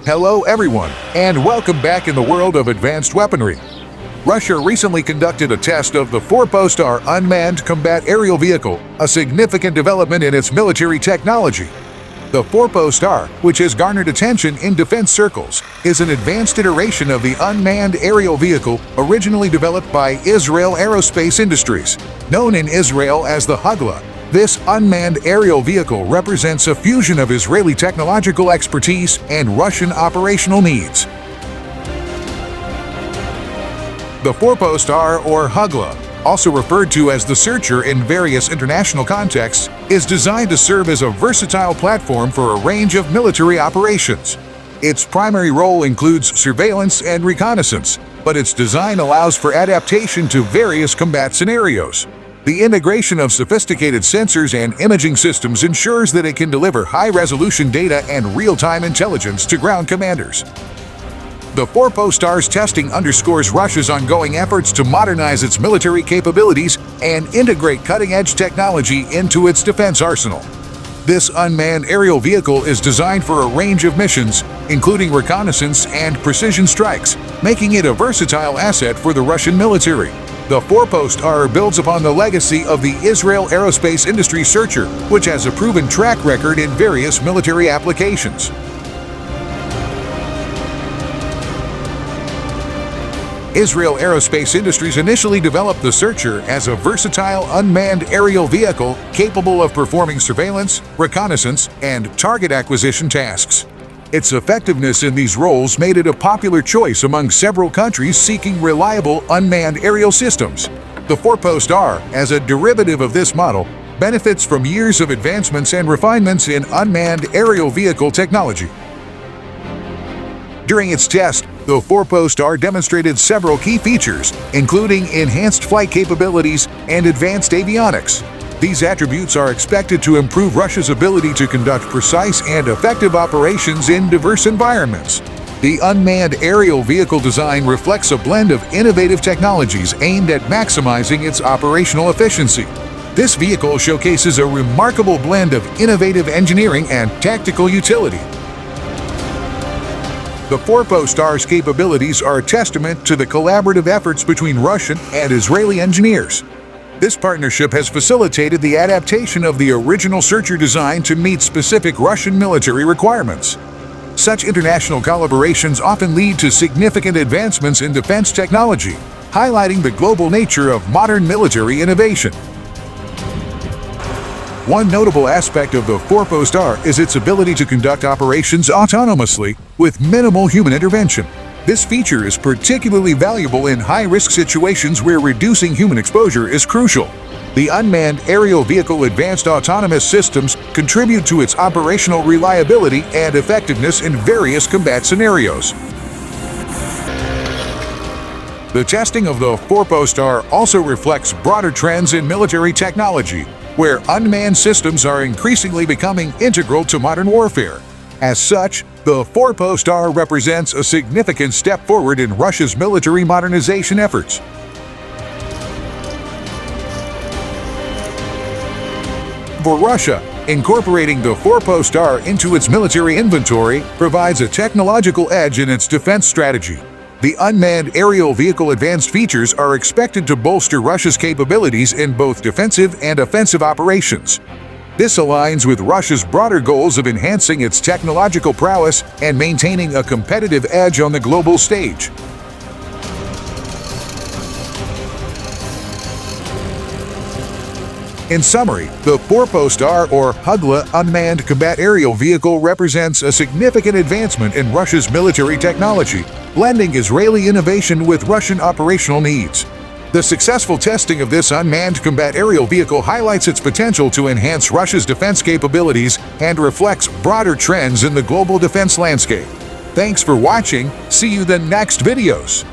Hello everyone, and welcome back in the world of advanced weaponry. Russia recently conducted a test of the Forpost-R unmanned combat aerial vehicle, a significant development in its military technology. The Forpost-R, which has garnered attention in defense circles, is an advanced iteration of the unmanned aerial vehicle originally developed by Israel Aerospace Industries. Known in Israel as the Hugla, this unmanned aerial vehicle represents a fusion of Israeli technological expertise and Russian operational needs. The Forpost-R, or Hugla, also referred to as the Searcher in various international contexts, is designed to serve as a versatile platform for a range of military operations. Its primary role includes surveillance and reconnaissance, but its design allows for adaptation to various combat scenarios. The integration of sophisticated sensors and imaging systems ensures that it can deliver high-resolution data and real-time intelligence to ground commanders. The Forpost-R's testing underscores Russia's ongoing efforts to modernize its military capabilities and integrate cutting-edge technology into its defense arsenal. This unmanned aerial vehicle is designed for a range of missions, including reconnaissance and precision strikes, making it a versatile asset for the Russian military. The Forpost-R builds upon the legacy of the Israel Aerospace Industries Searcher, which has a proven track record in various military applications. Israel Aerospace Industries initially developed the Searcher as a versatile unmanned aerial vehicle capable of performing surveillance, reconnaissance, and target acquisition tasks. Its effectiveness in these roles made it a popular choice among several countries seeking reliable unmanned aerial systems. The Forpost-R, as a derivative of this model, benefits from years of advancements and refinements in unmanned aerial vehicle technology. During its test, the Forpost-R demonstrated several key features, including enhanced flight capabilities and advanced avionics. These attributes are expected to improve Russia's ability to conduct precise and effective operations in diverse environments. The unmanned aerial vehicle design reflects a blend of innovative technologies aimed at maximizing its operational efficiency. This vehicle showcases a remarkable blend of innovative engineering and tactical utility. The Forpost-R's capabilities are a testament to the collaborative efforts between Russian and Israeli engineers. This partnership has facilitated the adaptation of the original Searcher design to meet specific Russian military requirements. Such international collaborations often lead to significant advancements in defense technology, highlighting the global nature of modern military innovation. One notable aspect of the Forpost-R is its ability to conduct operations autonomously with minimal human intervention. This feature is particularly valuable in high-risk situations where reducing human exposure is crucial. The unmanned aerial vehicle advanced autonomous systems contribute to its operational reliability and effectiveness in various combat scenarios. The testing of the Forpost-R also reflects broader trends in military technology, where unmanned systems are increasingly becoming integral to modern warfare. As such, the Forpost-R represents a significant step forward in Russia's military modernization efforts. For Russia, incorporating the Forpost-R into its military inventory provides a technological edge in its defense strategy. The unmanned aerial vehicle advanced features are expected to bolster Russia's capabilities in both defensive and offensive operations. This aligns with Russia's broader goals of enhancing its technological prowess and maintaining a competitive edge on the global stage. In summary, the Forpost-R, or Hugla unmanned combat aerial vehicle represents a significant advancement in Russia's military technology, blending Israeli innovation with Russian operational needs. The successful testing of this unmanned combat aerial vehicle highlights its potential to enhance Russia's defense capabilities and reflects broader trends in the global defense landscape. Thanks for watching. See you in the next videos.